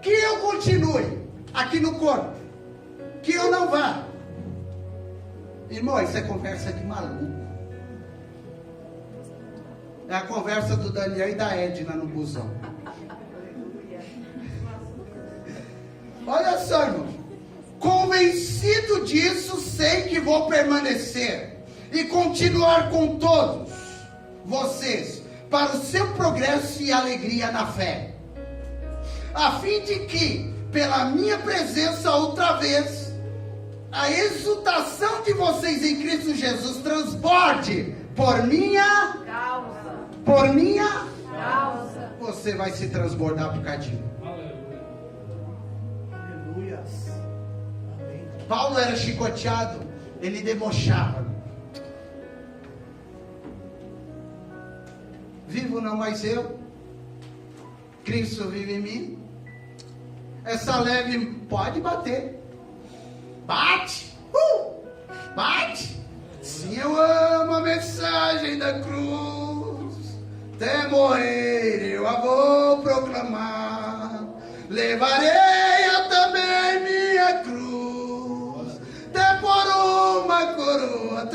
Que eu continue aqui no corpo, que eu não vá. Irmão, isso é conversa de maluco. É a conversa do Daniel e da Edna no busão. Olha só, irmão. Convencido disso, sei que vou permanecer e continuar com todos vocês para o seu progresso e alegria na fé, a fim de que, pela minha presença outra vez, a exultação de vocês em Cristo Jesus transborde por minha causa. Você vai se transbordar por cadinho. Aleluia. Amém. Paulo era chicoteado Ele debochava. Vivo não mais eu, Cristo vive em mim. Essa leve pode bater. Bate! Bate! Sim, eu amo a mensagem da cruz. Até morrer eu a vou proclamar. Levarei eu também minha cruz. Até por uma coroa.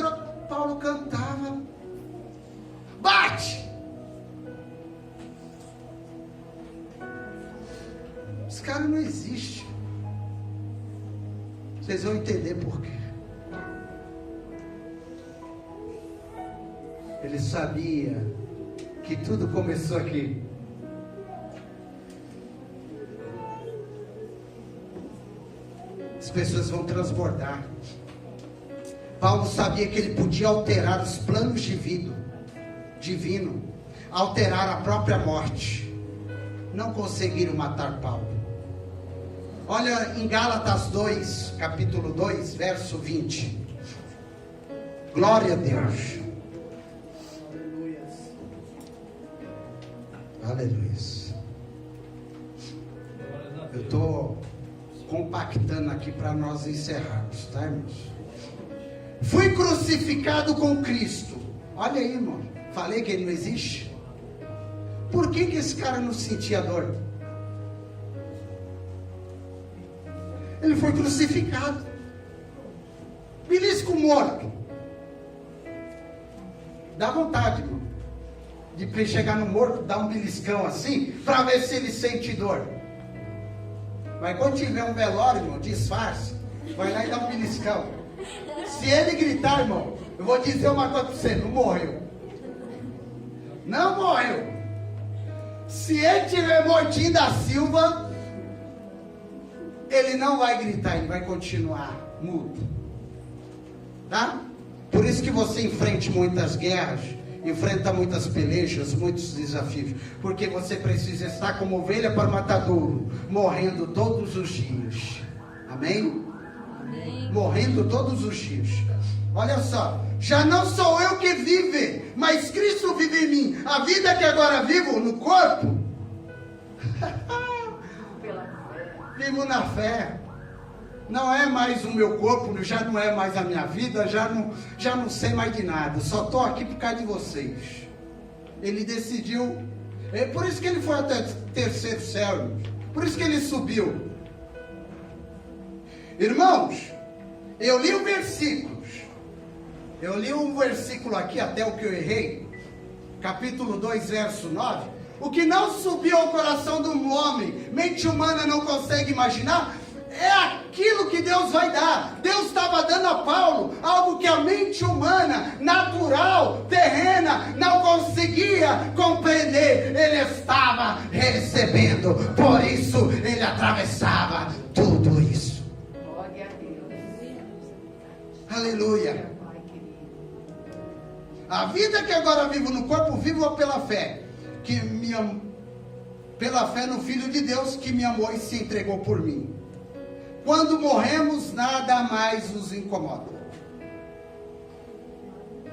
Paulo cantava. Bate! Esse cara não existe. Vocês vão entender por quê. Ele sabia que tudo começou aqui. As pessoas vão transbordar. Paulo sabia que ele podia alterar os planos divino, alterar a própria morte. Não conseguiram matar Paulo. Olha em Gálatas 2, capítulo 2, verso 20. Glória a Deus. Aleluia. Eu estou compactando aqui para nós encerrarmos, tá, irmãos? Fui crucificado com Cristo. Olha aí, irmão. Falei que ele não existe. Por que esse cara não sentia dor? Ele foi crucificado. Belisco morto. Dá vontade, irmão, de chegar no morto, dar um beliscão assim, para ver se ele sente dor. Mas quando tiver um velório, irmão, disfarce. Vai lá e dá um beliscão. Se ele gritar, irmão, eu vou dizer uma coisa para você: não morreu. Não morreu. Se ele tiver mortinho da Silva, ele não vai gritar, ele vai continuar mudo. Tá? Por isso que você enfrenta muitas guerras, enfrenta muitas pelejas, muitos desafios, porque você precisa estar como ovelha para o matadouro, morrendo todos os dias. Amém? Amém. Morrendo todos os dias. Olha só, já não sou eu que vive, mas Cristo vive em mim. A vida que agora vivo no corpo, vivo na fé. Não é mais o meu corpo, já não é mais a minha vida, já não sei mais de nada. Só estou aqui por causa de vocês. Ele decidiu. É por isso que ele foi até o terceiro céu. Por isso que ele subiu. Irmãos, eu li versículos. Eu li um versículo aqui, até o que eu errei. Capítulo 2, verso 9. O que não subiu ao coração do homem, mente humana não consegue imaginar, é aquilo que Deus vai dar. Deus estava dando a Paulo algo que a mente humana, natural, terrena, não conseguia compreender. Ele estava recebendo, por isso ele atravessava tudo isso. Glória a Deus. Aleluia. A vida que agora vivo no corpo, vivo pela fé. Pela fé no Filho de Deus que me amou e se entregou por mim. Quando morremos, nada mais nos incomoda.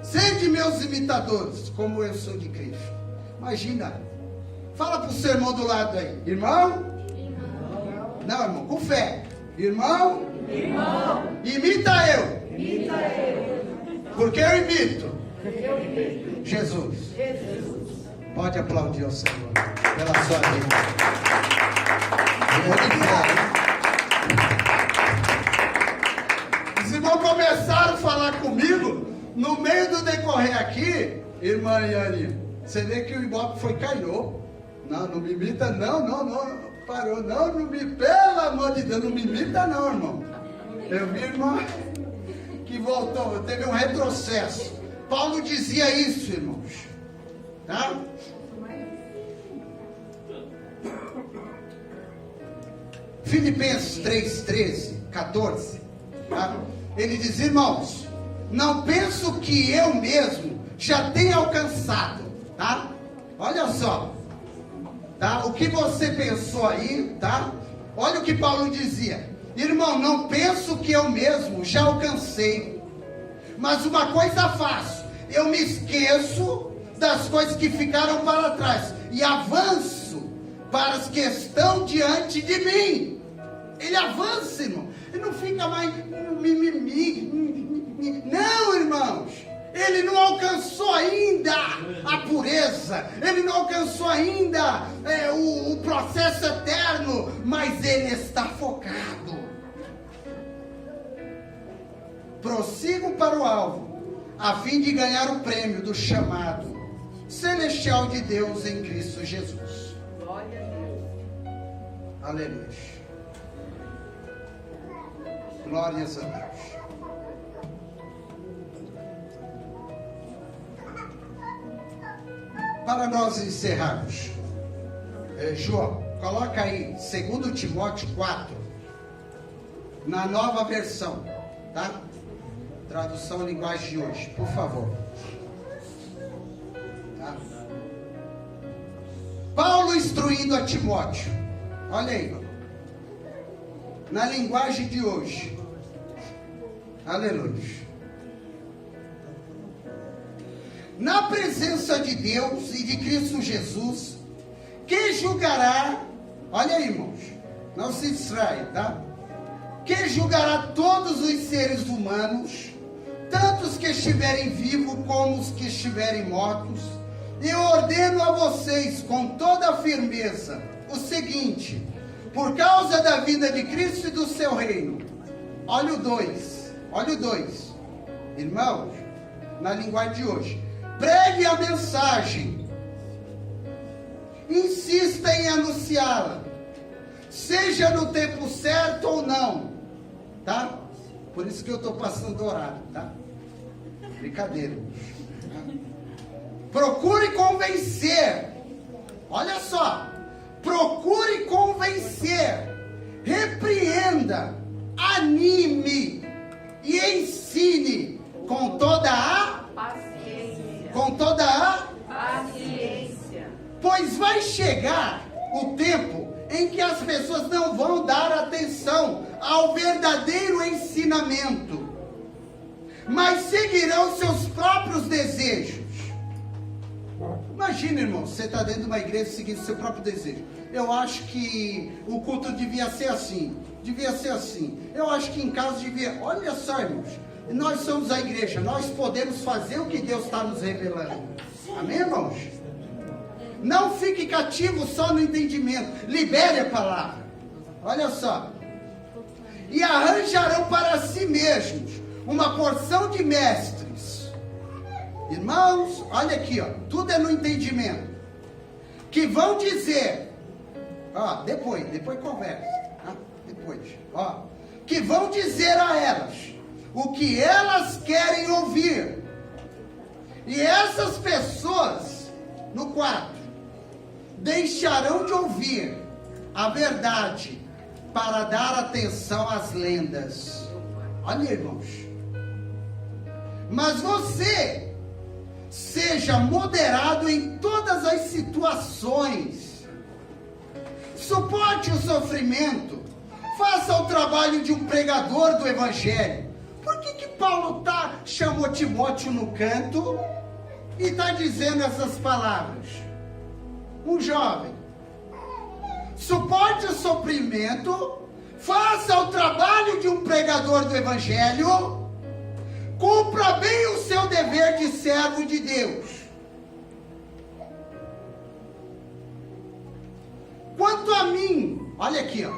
Sede meus imitadores, como eu sou de Cristo. Imagina. Fala para o seu irmão do lado aí. Irmão? Irmão. Não, irmão, com fé. Irmão? Irmão. Imita eu. Imita eu. Porque eu imito. Jesus. Jesus. Pode aplaudir ao Senhor pela sua vida. Os irmãos começaram a falar comigo no meio do decorrer aqui, irmã Yane. Você vê que o Ibope foi caiu. Não me imita, não, parou, não me, pelo amor de Deus, não me imita, não, irmão. Eu vi, irmão, que voltou, teve um retrocesso. Paulo dizia isso, irmãos. Tá? Filipenses 3, 13, 14, tá? Ele diz: irmãos, não penso que eu mesmo já tenha alcançado, tá? Olha só, tá? O que você pensou aí, tá? Olha o que Paulo dizia: irmão, não penso que eu mesmo já alcancei, Mas uma coisa faço, eu me esqueço das coisas que ficaram para trás e avanço para as que estão diante de mim. Ele avança, irmão. Ele não fica mais mimimi. Não, irmãos. Ele não alcançou ainda a pureza. Ele não alcançou ainda o processo eterno. Mas ele está focado. Prossigo para o alvo, a fim de ganhar o prêmio do chamado celestial de Deus em Cristo Jesus. Glória a Deus. Aleluia. Glórias a Deus. Para nós encerrarmos, João, coloca aí 2 Timóteo 4, na nova versão, tá? Tradução linguagem de hoje, por favor. Tá? Paulo instruindo a Timóteo, olha aí, na linguagem de hoje. Aleluia. Na presença de Deus e de Cristo Jesus, que julgará, olha aí, irmãos, não se distraia, tá? Que julgará todos os seres humanos, tanto os que estiverem vivos como os que estiverem mortos. Eu ordeno a vocês com toda a firmeza o seguinte: por causa da vinda de Cristo e do seu reino. Olha o 2, irmãos, na linguagem de hoje. Pregue a mensagem, insista em anunciá-la, seja no tempo certo ou não, tá? Por isso que eu estou passando do horário, tá? Brincadeira. Procure convencer, olha só, procure convencer, repreenda, anime e ensine com toda a paciência. Pois vai chegar o tempo em que as pessoas não vão dar atenção ao verdadeiro ensinamento, mas seguirão seus próprios desejos. Imagina, irmão, você está dentro de uma igreja seguindo seu próprio desejo. Eu acho que o culto devia ser assim. Eu acho que em casa devia... Olha só, irmãos, nós somos a igreja, nós podemos fazer o que Deus está nos revelando. Amém, irmãos? Não fique cativo só no entendimento. Libere a palavra. Olha só. E arranjarão para si mesmos uma porção de mestres. Irmãos, olha aqui, ó, tudo é no entendimento. Que vão dizer, ó, depois conversa, tá? Depois, ó, que vão dizer a elas o que elas querem ouvir. E essas pessoas, no 4, deixarão de ouvir a verdade para dar atenção às lendas. Olha, irmãos. Mas você seja moderado em todas as situações. Suporte o sofrimento. Faça o trabalho de um pregador do Evangelho. Por que Paulo chamou Timóteo no canto e está dizendo essas palavras? Um jovem. Suporte o sofrimento. Faça o trabalho de um pregador do Evangelho. Cumpra bem o seu dever de servo de Deus. Quanto a mim, olha aqui, ó.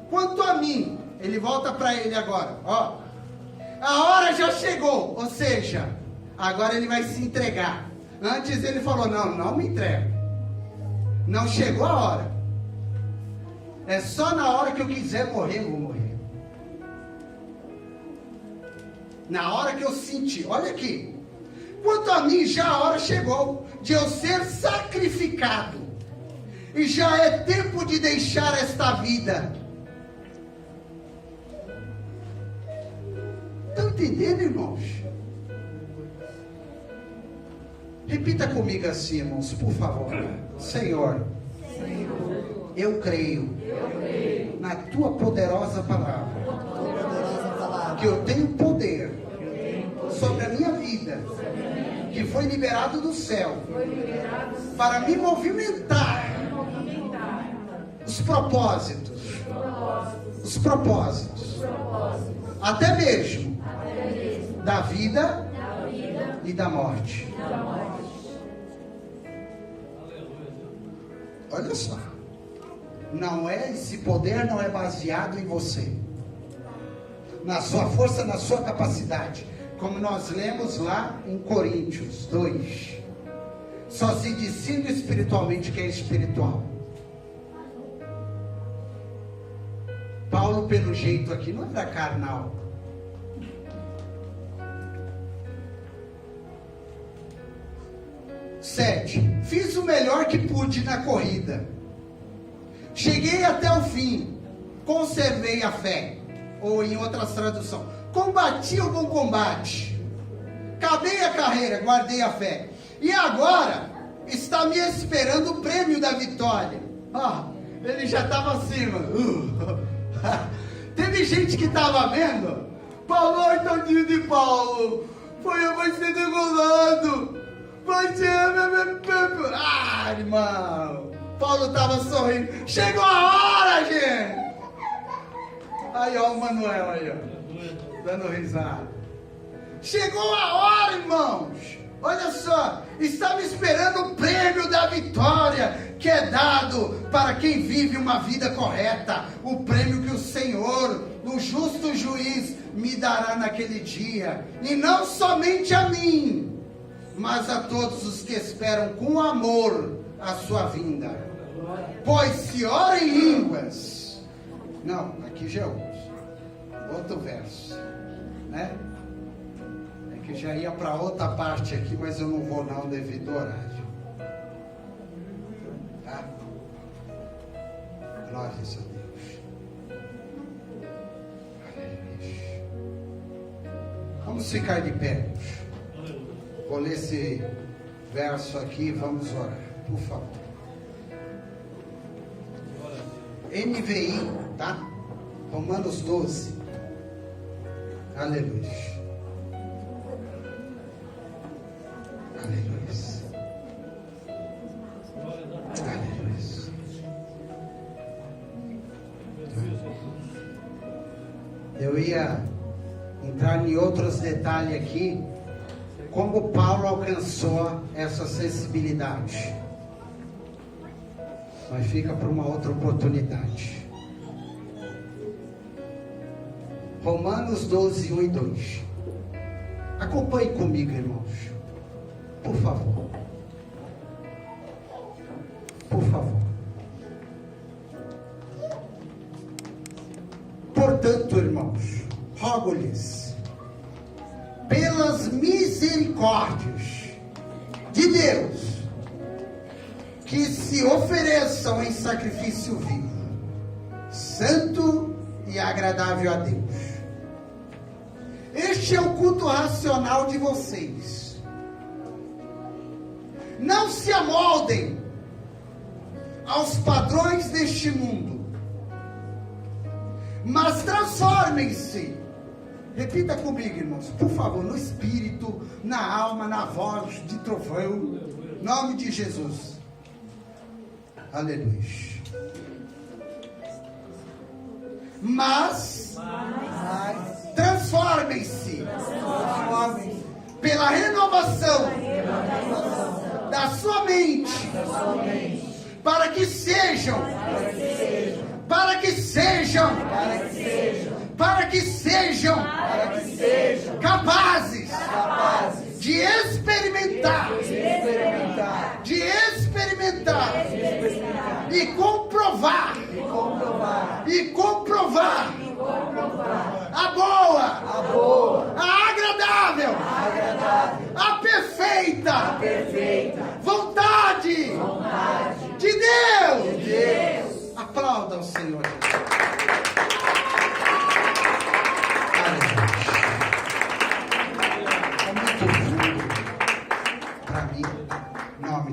Quanto a mim, ele volta para ele agora, ó. A hora já chegou, ou seja, agora ele vai se entregar. Antes ele falou, não me entrego. Não chegou a hora. É só na hora que eu quiser morrer, eu vou morrer. Na hora que eu sentir, olha aqui. Quanto a mim, já a hora chegou de eu ser sacrificado. E já é tempo de deixar esta vida. Estão entendendo, irmãos? Repita comigo assim, irmãos, por favor. Senhor, eu creio na tua poderosa palavra, que eu tenho poder sobre a minha vida, que foi liberado do céu, para me movimentar os propósitos, até mesmo da vida e da morte. Olha só, não é, esse poder não é baseado em você, na sua força, na sua capacidade, como nós lemos lá em Coríntios 2, só se discerne espiritualmente quem é espiritual. Paulo, pelo jeito aqui, não era carnal. Fiz o melhor que pude na corrida, cheguei até o fim, conservei a fé, ou em outras traduções, combati o bom combate, acabei a carreira, guardei a fé, e agora está me esperando o prêmio da vitória. Ele já estava acima. Teve gente que estava vendo Paulo, tadinho de Paulo, vai ser degolado, vai ser... irmão, Paulo estava sorrindo. Chegou a hora, gente. Aí, ó, o Manuel aí, ó, dando risada. Chegou a hora, irmãos. Olha só, está me esperando o prêmio da vitória, que é dado para quem vive uma vida correta. O prêmio que o Senhor, o justo juiz, me dará naquele dia. E não somente a mim, mas a todos os que esperam com amor a sua vinda. Pois se ora em línguas... Não, aqui já é outro verso, né? É que já ia para outra parte aqui, mas eu não vou não, devido ao horário. Tá? Glórias a Deus. Aleluia. Vamos ficar de pé. Vou ler esse verso aqui, vamos orar, por favor. NVI, tá? Romanos 12. Aleluia. Aleluia. Aleluia. Eu ia entrar em outros detalhes aqui, como Paulo alcançou essa sensibilidade, mas fica para uma outra oportunidade. Romanos 12, 1 e 2. Acompanhe comigo, irmãos, por favor. Por favor. Portanto, irmãos, rogo-lhes, pelas misericórdias de Deus, que se ofereçam em sacrifício vivo, santo e agradável a Deus. Este é o culto racional de vocês. Não se amoldem aos padrões deste mundo, mas transformem-se. Repita comigo, irmãos, por favor, no espírito, na alma, na voz de trovão, em nome de Jesus. Aleluia. Mas transformem-se pela renovação da sua mente, para que sejam capazes de experimentar e comprovar a boa, a agradável, a perfeita